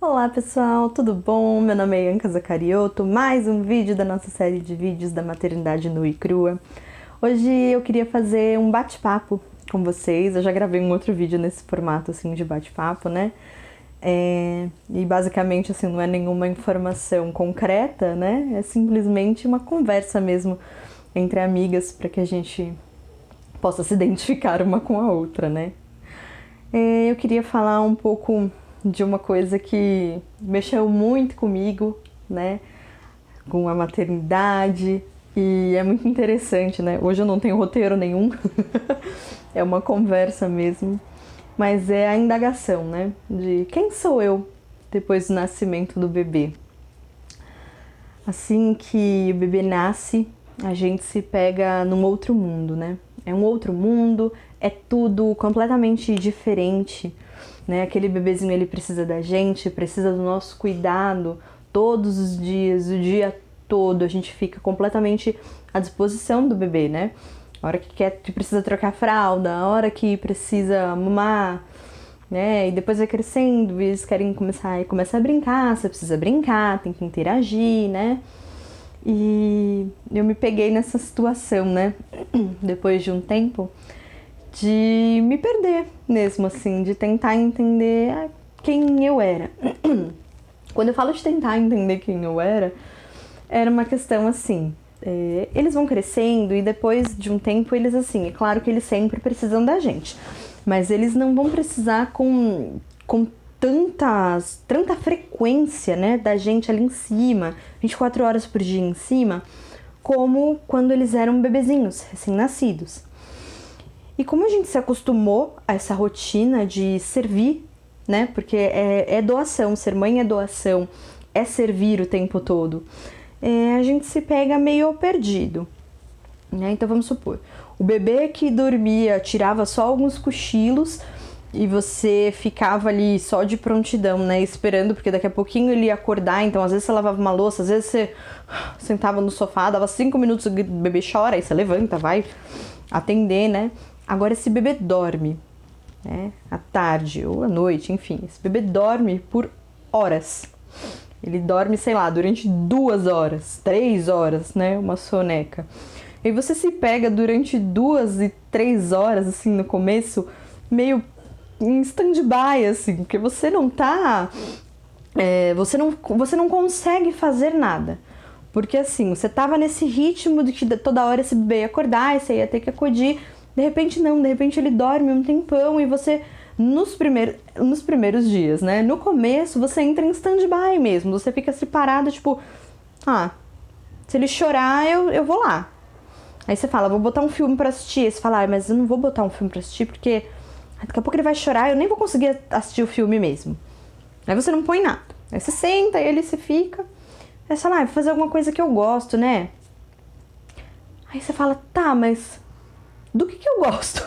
Olá pessoal, tudo bom? Meu nome é Ianca Zacariotto, mais um vídeo da nossa série de vídeos da maternidade nua e crua. Hoje eu queria fazer um bate-papo com vocês, eu já gravei um outro vídeo nesse formato assim de bate-papo, né? E basicamente assim, não é nenhuma informação concreta, né? É simplesmente uma conversa mesmo entre amigas para que a gente possa se identificar uma com a outra, né? Eu queria falar um pouco de uma coisa que mexeu muito comigo, né, com a maternidade, e é muito interessante, né? Hoje eu não tenho roteiro nenhum, é uma conversa mesmo, mas é a indagação, né, de quem sou eu depois do nascimento do bebê. Assim que o bebê nasce, a gente se pega num outro mundo, né? É um outro mundo, é tudo completamente diferente, né? Aquele bebezinho, ele precisa da gente, precisa do nosso cuidado todos os dias, o dia todo. A gente fica completamente à disposição do bebê, né? A hora que precisa trocar fralda, a hora que precisa mamar, né? E depois vai crescendo, e eles querem começa a brincar, você precisa brincar, tem que interagir, né? E eu me peguei nessa situação, né? Depois de um tempo, de me perder mesmo, assim, de tentar entender quem eu era. Quando eu falo de tentar entender quem eu era uma questão assim, eles vão crescendo e depois de um tempo eles assim, é claro que eles sempre precisam da gente, mas eles não vão precisar com tanta frequência, né, da gente ali em cima, 24 horas por dia em cima, como quando eles eram bebezinhos, recém-nascidos. E como a gente se acostumou a essa rotina de servir, né? Porque é doação, ser mãe é doação, é servir o tempo todo. A gente se pega meio perdido, né? Então vamos supor, o bebê que dormia tirava só alguns cochilos e você ficava ali só de prontidão, né? Esperando, porque daqui a pouquinho ele ia acordar, então às vezes você lavava uma louça, às vezes você sentava no sofá, dava 5 minutos, o bebê chora, aí você levanta, vai atender, né? Agora esse bebê dorme, né, à tarde ou à noite, enfim, esse bebê dorme por horas. Ele dorme, sei lá, durante 2 horas, 3 horas, né, uma soneca. E você se pega durante 2 e 3 horas, assim, no começo, meio em stand-by, assim, porque você não tá... você não consegue fazer nada. Porque, assim, você tava nesse ritmo de que toda hora esse bebê ia acordar e você ia ter que acudir. De repente não, de repente ele dorme um tempão e você, nos primeiros dias, né? No começo você entra em stand-by mesmo, você fica separado, tipo, se ele chorar eu vou lá. Aí você fala, vou botar um filme pra assistir. Aí você fala, mas eu não vou botar um filme pra assistir porque daqui a pouco ele vai chorar, eu nem vou conseguir assistir o filme mesmo. Aí você não põe nada. Aí você senta, aí ele se fica. Aí você fala, vou fazer alguma coisa que eu gosto, né? Aí você fala, tá, mas do que eu gosto?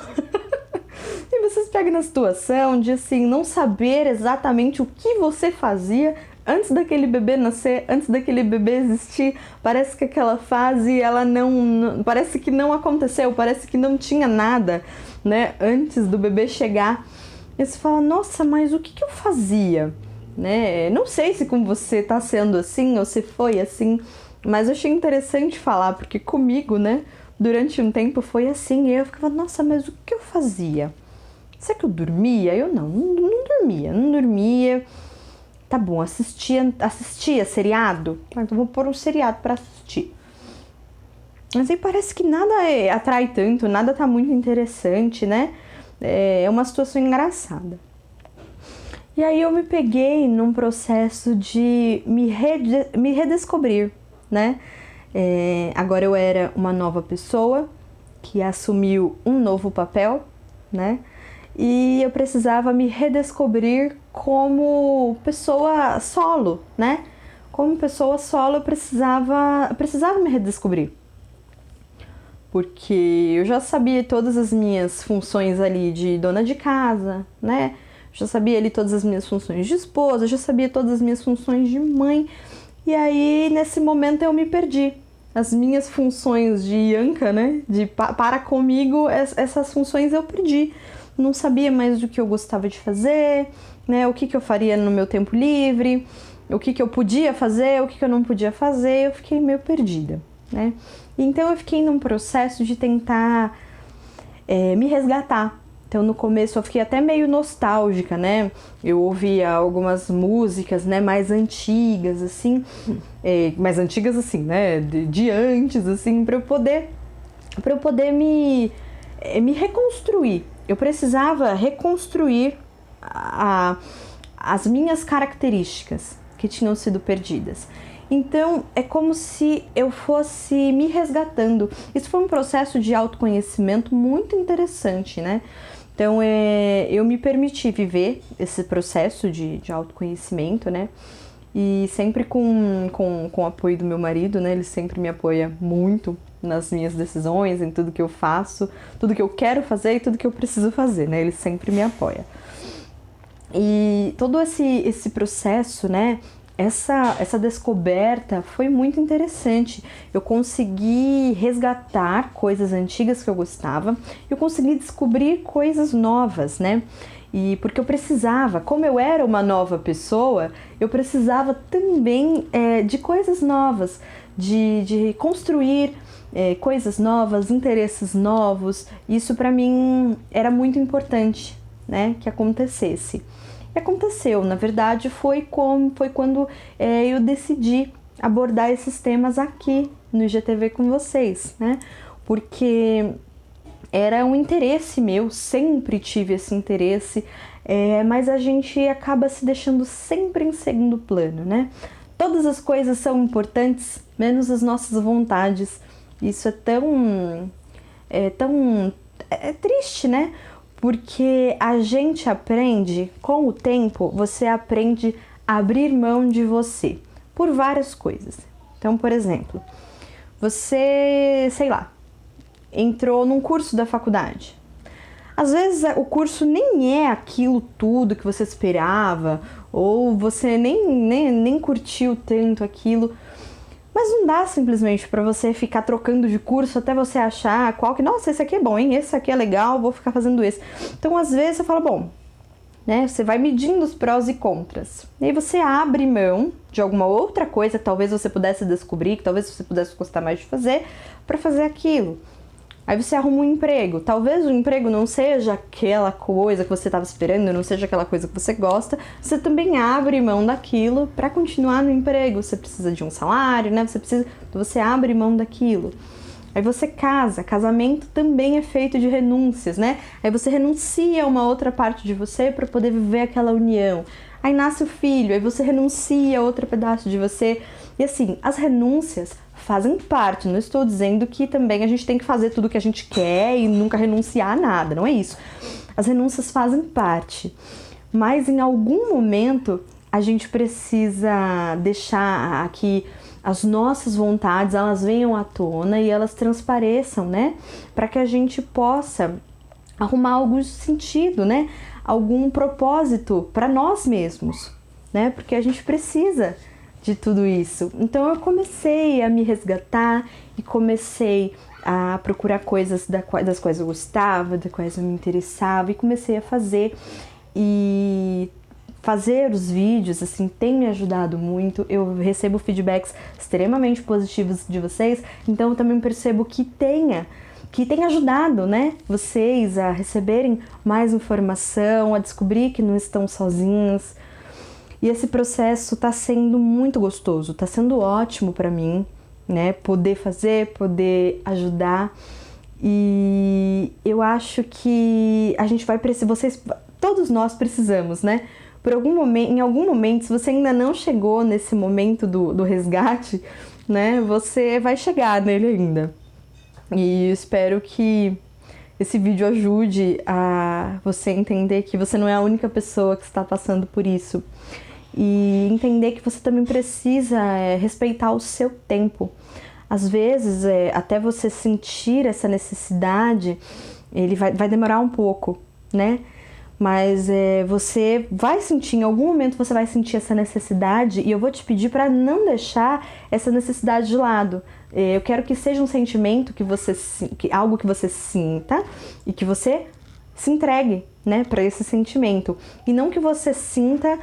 E você se pega na situação de, assim, não saber exatamente o que você fazia antes daquele bebê nascer, antes daquele bebê existir. Parece que aquela fase, ela não parece que não aconteceu, parece que não tinha nada, né, antes do bebê chegar. E você fala, nossa, mas o que eu fazia? Né? Não sei se com você tá sendo assim ou se foi assim, mas eu achei interessante falar, porque comigo, né, durante um tempo foi assim, e eu ficava, nossa, mas o que eu fazia? Será que eu dormia? Eu não dormia. Tá bom, assistia seriado? Então vou pôr um seriado pra assistir. Mas aí parece que nada atrai tanto, nada tá muito interessante, né? É uma situação engraçada. E aí eu me peguei num processo de me redescobrir, né? Agora eu era uma nova pessoa que assumiu um novo papel, né? E eu precisava me redescobrir como pessoa solo, né? Como pessoa solo eu precisava me redescobrir. Porque eu já sabia todas as minhas funções ali de dona de casa, né? Já sabia ali todas as minhas funções de esposa, já sabia todas as minhas funções de mãe. E aí, nesse momento, eu me perdi. As minhas funções de Ianca, né? Para comigo, essas funções eu perdi. Não sabia mais do que eu gostava de fazer, né? O que eu faria no meu tempo livre, o que eu podia fazer, o que eu não podia fazer. Eu fiquei meio perdida, né? Então eu fiquei num processo de tentar me resgatar. Então no começo eu fiquei até meio nostálgica, né? Eu ouvia algumas músicas, né, mais antigas, assim, né, de antes, assim, para eu poder me reconstruir. Eu precisava reconstruir as minhas características que tinham sido perdidas. Então, é como se eu fosse me resgatando. Isso foi um processo de autoconhecimento muito interessante, né? Então, eu me permiti viver esse processo de autoconhecimento, né? E sempre com o apoio do meu marido, né? Ele sempre me apoia muito nas minhas decisões, em tudo que eu faço, tudo que eu quero fazer e tudo que eu preciso fazer, né? Ele sempre me apoia. E todo esse processo, né? Essa descoberta foi muito interessante. Eu consegui resgatar coisas antigas que eu gostava, eu consegui descobrir coisas novas, né? E porque eu precisava, como eu era uma nova pessoa, eu precisava também de coisas novas, de construir coisas novas, interesses novos. Isso para mim era muito importante, né? Que acontecesse. Aconteceu, na verdade, foi quando eu decidi abordar esses temas aqui no IGTV com vocês, né? Porque era um interesse meu, sempre tive esse interesse, mas a gente acaba se deixando sempre em segundo plano, né? Todas as coisas são importantes, menos as nossas vontades. Isso é tão triste, né? Porque a gente aprende, com o tempo, você aprende a abrir mão de você por várias coisas. Então, por exemplo, você, sei lá, entrou num curso da faculdade. Às vezes o curso nem é aquilo tudo que você esperava, ou você nem curtiu tanto aquilo. Mas não dá simplesmente para você ficar trocando de curso até você achar qual que... Nossa, esse aqui é bom, hein? Esse aqui é legal, vou ficar fazendo esse. Então, às vezes, você fala, bom, né? Você vai medindo os prós e contras. E aí você abre mão de alguma outra coisa que talvez você pudesse descobrir, que talvez você pudesse gostar mais de fazer, para fazer aquilo. Aí você arruma um emprego. Talvez o emprego não seja aquela coisa que você estava esperando, não seja aquela coisa que você gosta. Você também abre mão daquilo para continuar no emprego. Você precisa de um salário, né? Você abre mão daquilo. Aí você casa. Casamento também é feito de renúncias, né? Aí você renuncia a uma outra parte de você para poder viver aquela união. Aí nasce o filho, aí você renuncia a outro pedaço de você. E assim, as renúncias fazem parte. Não estou dizendo que também a gente tem que fazer tudo o que a gente quer e nunca renunciar a nada, não é isso. As renúncias fazem parte, mas em algum momento a gente precisa deixar que as nossas vontades, elas venham à tona e elas transpareçam, né? Para que a gente possa arrumar algum sentido, né? Algum propósito para nós mesmos, né? Porque a gente precisa de tudo isso. Então eu comecei a me resgatar e comecei a procurar coisas das quais eu gostava, das quais eu me interessava, e comecei a fazer. E fazer os vídeos, assim, tem me ajudado muito. Eu recebo feedbacks extremamente positivos de vocês, então eu também percebo que tem ajudado, né, vocês a receberem mais informação, a descobrir que não estão sozinhos. E esse processo está sendo muito gostoso, está sendo ótimo para mim, né? Poder fazer, poder ajudar. E eu acho que a gente vai precisar, todos nós precisamos, né? Em algum momento, se você ainda não chegou nesse momento do resgate, né? Você vai chegar nele ainda. E eu espero que esse vídeo ajude a você entender que você não é a única pessoa que está passando por isso. E entender que você também precisa respeitar o seu tempo. Às vezes, até você sentir essa necessidade, ele vai demorar um pouco, né? Mas você vai sentir, em algum momento você vai sentir essa necessidade, e eu vou te pedir para não deixar essa necessidade de lado. Eu quero que seja um sentimento algo que você sinta e que você se entregue, né, para esse sentimento. E não que você sinta,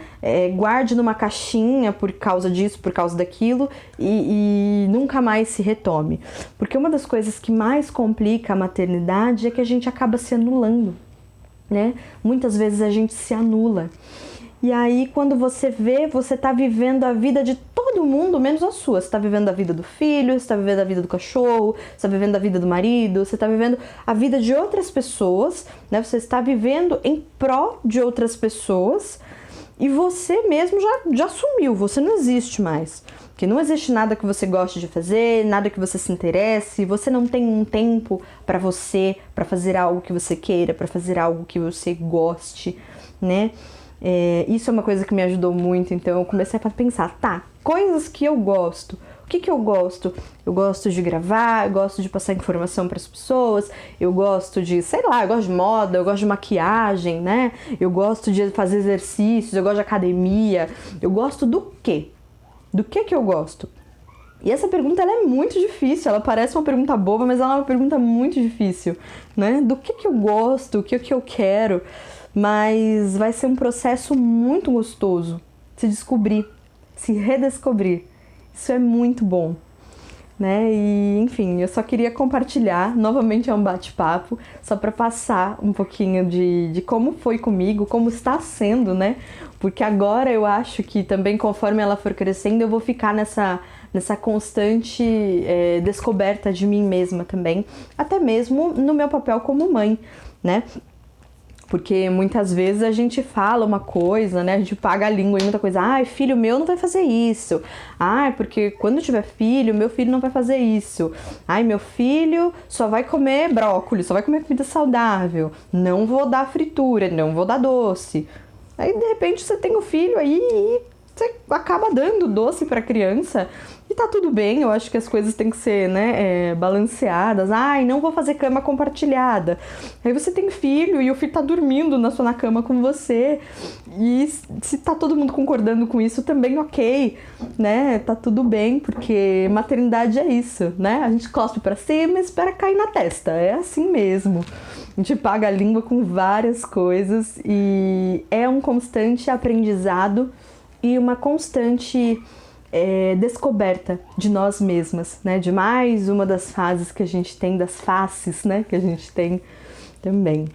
guarde numa caixinha por causa disso, por causa daquilo e nunca mais se retome. Porque uma das coisas que mais complica a maternidade é que a gente acaba se anulando, né? Muitas vezes a gente se anula. E aí, quando você vê, você tá vivendo a vida de todo mundo, menos a sua. Você tá vivendo a vida do filho, você tá vivendo a vida do cachorro, você tá vivendo a vida do marido, você tá vivendo a vida de outras pessoas, né? Você está vivendo em pró de outras pessoas e você mesmo já sumiu, você não existe mais. Porque não existe nada que você goste de fazer, nada que você se interesse, você não tem um tempo para você, para fazer algo que você queira, para fazer algo que você goste, né? Isso é uma coisa que me ajudou muito, então eu comecei a pensar, tá, coisas que eu gosto. O que eu gosto? Eu gosto de gravar, eu gosto de passar informação para as pessoas, eu gosto de, sei lá, eu gosto de moda, eu gosto de maquiagem, né? Eu gosto de fazer exercícios, eu gosto de academia. Eu gosto do quê? Do que eu gosto? E essa pergunta ela é muito difícil, ela parece uma pergunta boba, mas ela é uma pergunta muito difícil, né? Do que eu gosto, o que eu quero? Mas vai ser um processo muito gostoso se descobrir, se redescobrir. Isso é muito bom, né? E, enfim, eu só queria compartilhar, novamente é um bate-papo, só para passar um pouquinho de como foi comigo, como está sendo, né? Porque agora eu acho que também, conforme ela for crescendo, eu vou ficar nessa constante descoberta de mim mesma também, até mesmo no meu papel como mãe, né? Porque muitas vezes a gente fala uma coisa, né? A gente paga a língua em muita coisa. Ai, filho meu não vai fazer isso. Ai, porque quando eu tiver filho, meu filho não vai fazer isso. Ai, meu filho só vai comer brócolis, só vai comer comida saudável. Não vou dar fritura, não vou dar doce. Aí, de repente, você tem o filho aí e você acaba dando doce pra criança. E tá tudo bem, eu acho que as coisas têm que ser, né, balanceadas. Ai, não vou fazer cama compartilhada. Aí você tem filho e o filho tá dormindo na cama com você. E se tá todo mundo concordando com isso, também ok, né? Tá tudo bem, porque maternidade é isso, né? A gente cospe pra cima e espera cair na testa. É assim mesmo. A gente paga a língua com várias coisas e é um constante aprendizado e uma constante descoberta de nós mesmas, né? De mais uma das fases que a gente tem, das faces, né? Que a gente tem também.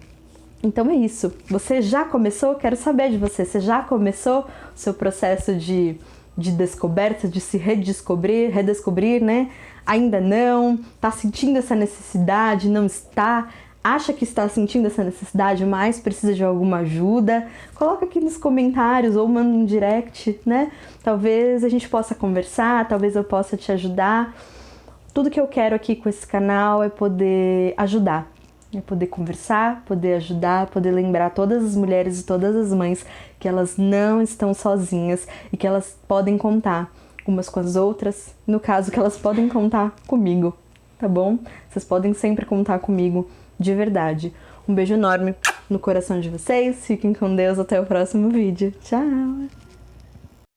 Então é isso. Você já começou? Quero saber de você. Você já começou o seu processo de descoberta, de se redescobrir, né? Ainda não? Tá sentindo essa necessidade? Não está? Acha que está sentindo essa necessidade, mas precisa de alguma ajuda? Coloca aqui nos comentários ou manda um direct, né? Talvez a gente possa conversar, talvez eu possa te ajudar. Tudo que eu quero aqui com esse canal é poder ajudar, é poder conversar, poder ajudar, poder lembrar todas as mulheres e todas as mães que elas não estão sozinhas e que elas podem contar umas com as outras, no caso que elas podem contar comigo, tá bom? Vocês podem sempre contar comigo. De verdade. Um beijo enorme no coração de vocês. Fiquem com Deus. Até o próximo vídeo. Tchau!